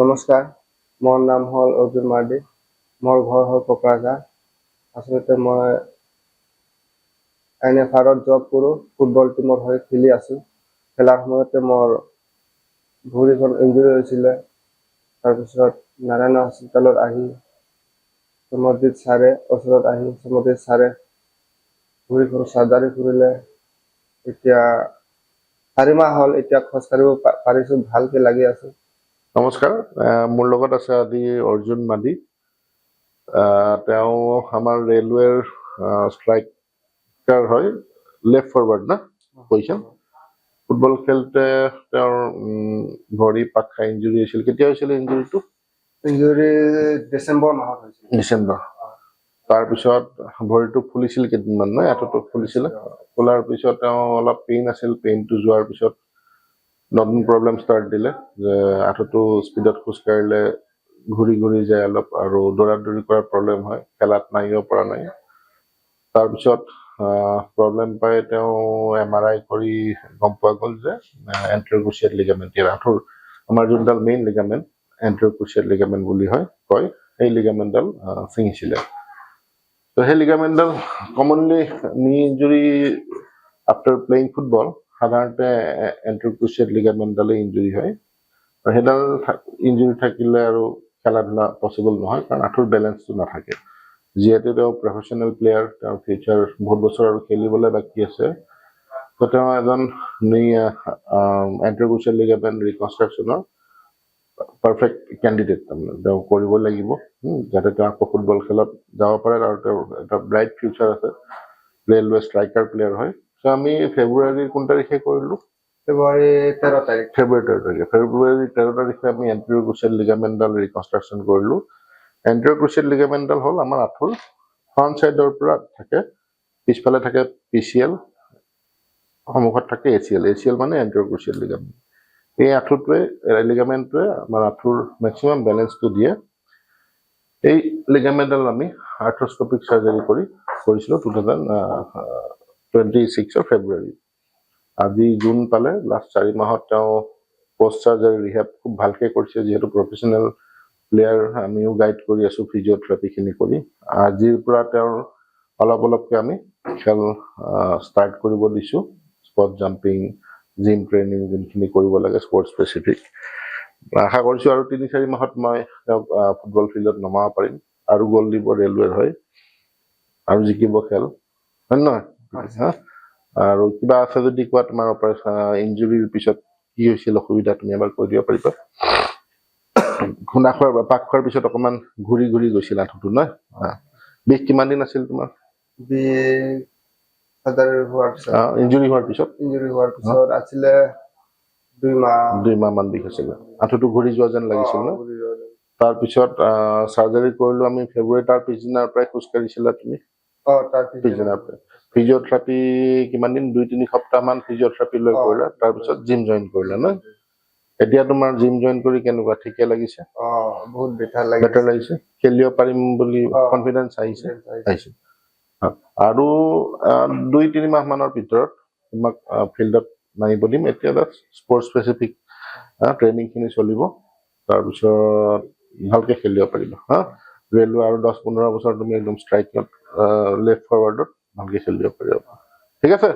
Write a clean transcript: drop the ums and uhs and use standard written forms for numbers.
নমস্কাৰ, মোৰ নাম হ'ল অৰ্জুন মাৰ্ডি। মোৰ ঘৰ হ'ল কোকৰাঝাৰ। আচলতে মই NFR-ত জব কৰোঁ। ফুটবল টিমৰ হৈ খেলি আছোঁ। খেলাৰ সময়তে মোৰ ভৰিখন ইঞ্জুৰি হৈছিলে। তাৰপিছত নাৰায়ণ হস্পিটেলত আহি সমদ্বীপ ছাৰে ওচৰত আহি সমদ্বীপ ছাৰে ভৰিখন চাৰ্জাৰী কৰিলে। এতিয়া 4 মাহ হ'ল, এতিয়া খোজকাঢ়িব পাৰিছোঁ, ভালকে লাগি আছোঁ। নমস্কাৰ, মোৰ লগত আছে আজি অৰ্জুন মাডি। তেওঁ আমাৰ ৰেলৱেৰ ষ্ট্ৰাইকাৰ হয়, লেফ্ট ফৰৱাৰ্ড না পজিশ্যন। ফুটবল খেলতে তেওঁৰ ভৰি পাক খাই ইঞ্জুৰি হৈছিল। কেতিয়া হৈছিল ইঞ্জুৰিটো? ইঞ্জুৰি ডিচেম্বৰ মাহত হৈছিল। ডিচেম্বৰ। তাৰপিছত ভৰিটো ফুলিছিল কেইদিনমান, নহয়? আঁঠুটো ফুলিছিলে। ফুলাৰ পিছত তেওঁ অলপ পেইন আছিল। পেইনটো যোৱাৰ পিছত নতুন প্ৰব্লেম ষ্টাৰ্ট দিলে যে আঁঠুটো স্পীডত খোজকাঢ়িলে ঘূৰি ঘূৰি যায় অলপ, আৰু দৌৰা-দৌৰি কৰাৰ প্ৰব্লেম হয়, খেলাত নাহিব পৰা নাই। তাৰপিছত প্ৰব্লেম পাই তেওঁ MRI কৰি গম পোৱা গ'ল যে এণ্টেৰ'ক্ৰুচিয়েট লিগামেণ্ট, আঁঠুৰ আমাৰ যোনডাল মেইন লিগামেণ্ট এণ্টেৰ'ক্ৰুচিয়েট লিগামেণ্ট বুলি কয়, সেই লিগামেণ্টডাল ছিঙিছিলে। তো সেই লিগামেণ্টডাল কমনলি নি ইঞ্জুৰি আফটাৰ প্লেয়িং ফুটবল সাধাৰণতে এণ্টেৰ'ক্ৰুচিয়েট লিগামেণ্টডালে ইঞ্জুৰি হয়। আৰু সেইডাল ইঞ্জুৰি থাকিলে আৰু খেলা ধূলা পচিবল নহয়, কাৰণ আঁঠুৰ বেলেঞ্চটো নাথাকে। যিহেতু তেওঁ প্ৰফেশ্যনেল প্লেয়াৰ, তেওঁৰ ফিউচাৰ বহুত বছৰ আৰু খেলিবলৈ বাকী আছে। তো তেওঁ এজন এণ্টেৰ'ক্ৰুচিয়েট লিগামেণ্ট ৰিকনষ্ট্ৰাকশ্যনৰ পাৰফেক্ট কেণ্ডিডেট। তাৰমানে তেওঁ কৰিব লাগিব যাতে তেওঁ আকৌ ফুটবল খেলত যাব পাৰে, আৰু তেওঁৰ এটা ব্ৰাইট ফিউচাৰ আছে। ৰেলৱে ষ্ট্ৰাইকাৰ প্লেয়াৰ হয়। তো আমি ফেব্ৰুৱাৰীৰ কোন তাৰিখে কৰিলোঁ? ফেব্ৰুৱাৰী 13 তাৰিখ। ফেব্ৰুৱাৰী 13 তাৰিখে আমি এণ্টেৰ'ক্ৰুচিয়েট লিগামেণ্টডাল ৰিকনষ্ট্ৰাকশ্যন কৰিলোঁ। এণ্টেৰ'ক্ৰুচিয়েট লিগামেণ্টডাল হ'ল আমাৰ আঁঠুৰ ফ্ৰণ্ট ছাইডৰ পৰা থাকে, পিছফালে থাকে PCL, সন্মুখত থাকে ACL। ACL মানে এণ্টেৰ'ক্ৰুচিয়েট লিগামেণ্ট। এই আঁঠুটোৱে লিগামেণ্টটোৱে আমাৰ আঁঠুৰ মেক্সিমাম বেলেঞ্চটো দিয়ে। এই লিগামেণ্টডাল আমি আৰ্থ্ৰস্কপিক চাৰ্জাৰী কৰিছিলোঁ 2026 ফেব্ৰুৱাৰী। আজি জুন পালে। লাষ্ট 4 মাহত তেওঁ পষ্ট চাৰ্জাৰী ৰিহেব খুব ভালকৈ কৰিছে। যিহেতু প্ৰফেশ্যনেল প্লেয়াৰ, আমিও গাইড কৰি আছোঁ ফিজিঅ'থেৰাপিখিনি কৰি। আজিৰ পৰা তেওঁৰ অলপ অলপকৈ আমি খেল ষ্টাৰ্ট কৰিব দিছোঁ। স্পট জাম্পিং, জিম ট্ৰেইনিং যোনখিনি কৰিব লাগে স্পৰ্টছ স্পেচিফিক। আশা কৰিছোঁ আৰু 3-4 মাহত মই তেওঁক ফুটবল ফিল্ডত নমাব পাৰিম। আৰু গ'ল দিব ৰেলৱেৰ হয়, আৰু জিকিব খেল, হয় নহয়? আৰু কিবা আছে যদি কোৱা, তোমাৰ ইঞ্জুৰিৰ পিছত কি হৈছিল অসুবিধা, তুমি এবাৰ কৈ দিব পাৰিবা? পাক খোৱাৰ পিছত অকণমান ঘূৰি ঘূৰি গৈছিল আঁঠুটো, নহয়? বিষ কিমান দিন আছিল তোমাৰ? ইঞ্জুৰি হোৱাৰ পিছত আছিলে 2 মাহ মান বিষ হৈছিলে। আঁঠুটো ঘূৰি যোৱা যেন লাগিছিল ন? তাৰপিছত চাৰ্জাৰী কৰিলোঁ আমি ফেব্ৰুৱাৰী। তাৰ পিছদিনাৰ পৰাই খোজকাঢ়িছিলা তুমি? তাৰ পিছদিনাৰ পৰাই। ফিজিঅ'থেৰাপি কিমান দিন? 2-3 সপ্তাহমান ফিজিঅ'থেৰাপি লৈ কৰিলা, তাৰপিছত জিম জইন কৰিলা, ন? এতিয়া তোমাৰ জিম জইন কৰি কেনেকুৱা, ঠিকে লাগিছে? বহুত বেটাৰ লাগিছে। খেলিব পাৰিম বুলি কনফিডেঞ্চ আহিছে? আৰু 2-3 মাহ মানৰ ভিতৰত তোমাক ফিল্ডত নামিব দিম। এতিয়া স্পৰ্টছ স্পেচিফিক ট্ৰেইনিংখিনি চলিব, তাৰপিছত ভালকৈ খেলিব পাৰিবা। ৰেলৱে আৰু 10-15 বছৰ তুমি একদম ষ্ট্ৰাইকত লেফ্ট ফৰৱাৰ্ডত ভালকৈ খেলিব পাৰিবা। ঠিক আছে?